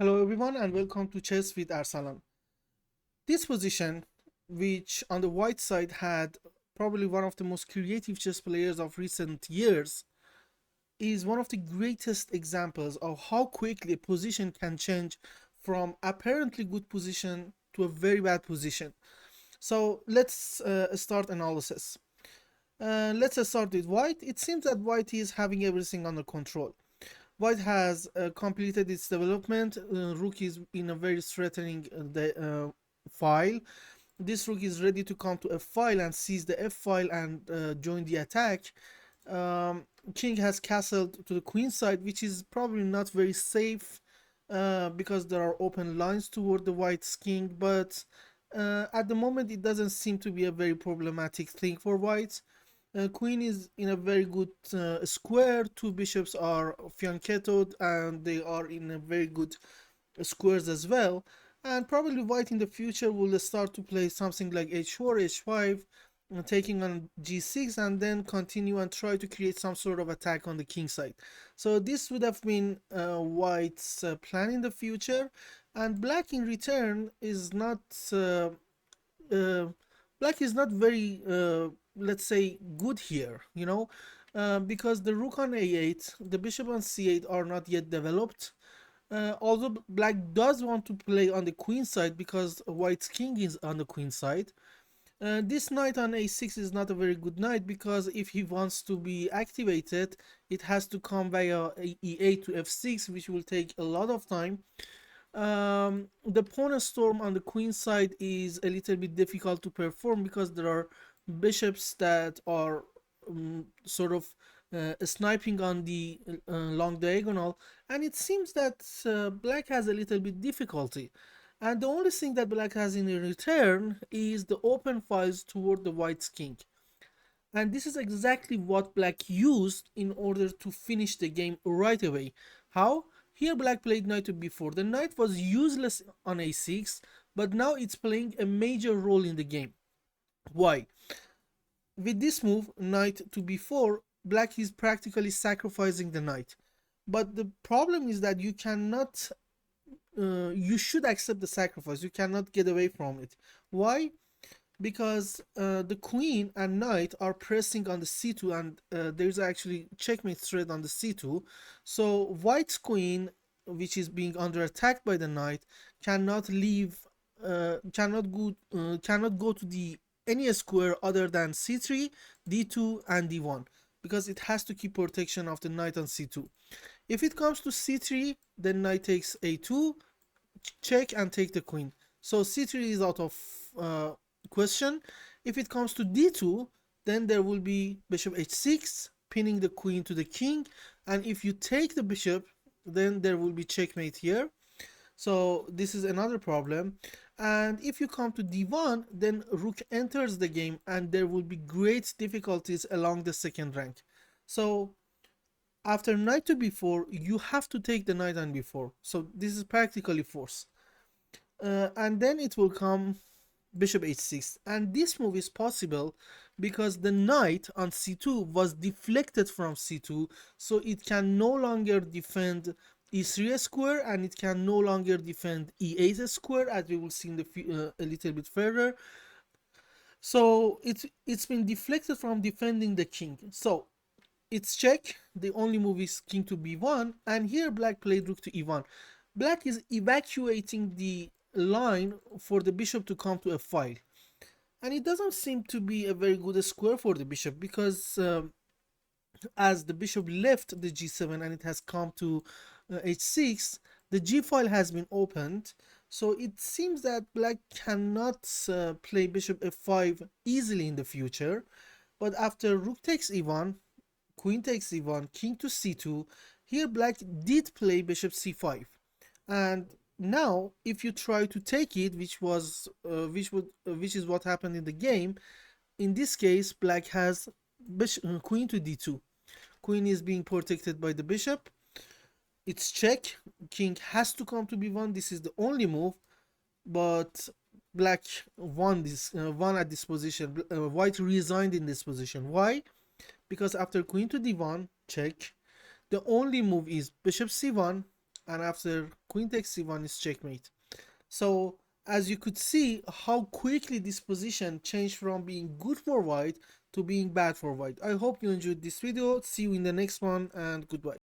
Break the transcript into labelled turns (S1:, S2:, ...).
S1: Hello everyone and welcome to Chess with Arsalan. This position, which on the white side had probably one of the most creative chess players of recent years, is one of the greatest examples of how quickly a position can change from apparently good position to a very bad position. So let's start analysis. Let's start with white. It seems that white is having everything under control. White has completed its development. Rook is in a very threatening file. This rook is ready to come to f-file and seize the f-file and join the attack. King has castled to the queen side, which is probably not very safe because there are open lines toward the white's king, but at the moment it doesn't seem to be a very problematic thing for white. Queen is in a very good square. Two bishops are fianchettoed and they are in a very good squares as well. And probably white in the future will start to play something like h4, h5, taking on g6, and then continue and try to create some sort of attack on the king side. So this would have been white's plan in the future. And black in return is not uh, black is not very let's say good here, because the rook on a8, the bishop on c8 are not yet developed. Although black does want to play on the queen side because white's king is on the queen side. This knight on a6 is not a very good knight because if he wants to be activated, it has to come via e8 to f6, which will take a lot of time. The pawn storm on the queen side is a little bit difficult to perform because there are bishops that are sort of sniping on the long diagonal, and it seems that black has a little bit difficulty. And the only thing that black has in return is the open files toward the white's king. And this is exactly what black used in order to finish the game right away. How? Here black played knight to b4. The knight was useless on a6, but now it's playing a major role in the game. Why? With this move, knight to b4, black is practically sacrificing the knight. But the problem is that you should accept the sacrifice. You cannot get away from it. Why? Because the queen and knight are pressing on the c2, and there's actually checkmate threat on the c2. So white's queen, which is being under attack by the knight, cannot leave, cannot go to the any square other than c3, d2, and d1 because it has to keep protection of the knight on c2. If it comes to c3, then knight takes a2, check and take the queen. So c3 is out of uh, question. If it comes to d2, then there will be bishop h6, pinning the queen to the king. And if you take the bishop, then there will be checkmate here. So this is another problem. And if you come to d1, then rook enters the game and there will be great difficulties along the second rank. So after knight to b4, you have to take the knight on b4. So this is practically force. And then it will come bishop h6, and this move is possible because the knight on c2 was deflected from c2, so it can no longer defend e3 square and it can no longer defend e8 square, as we will see in a little bit further. So it's been deflected from defending the king. So it's check. The only move is king to b1, and here black played rook to e1. Black is evacuating the line for the bishop to come to f5, and it doesn't seem to be a very good square for the bishop because as the bishop left the g7 and it has come to h6, the g file has been opened. So it seems that black cannot play bishop f5 easily in the future. But after rook takes e1, queen takes e1, king to c2, here black did play bishop c5. And now if you try to take it, which is what happened in the game, in this case black has queen to d2. Queen is being protected by the bishop. It's check. King has to come to b1. This is the only move, but black won at this position. White resigned in this position. Why? Because after queen to d1 check, the only move is bishop c1, and after queen takes c1 is checkmate. So as you could see how quickly this position changed from being good for white to being bad for white. I hope you enjoyed this video. See you in the next one, and goodbye.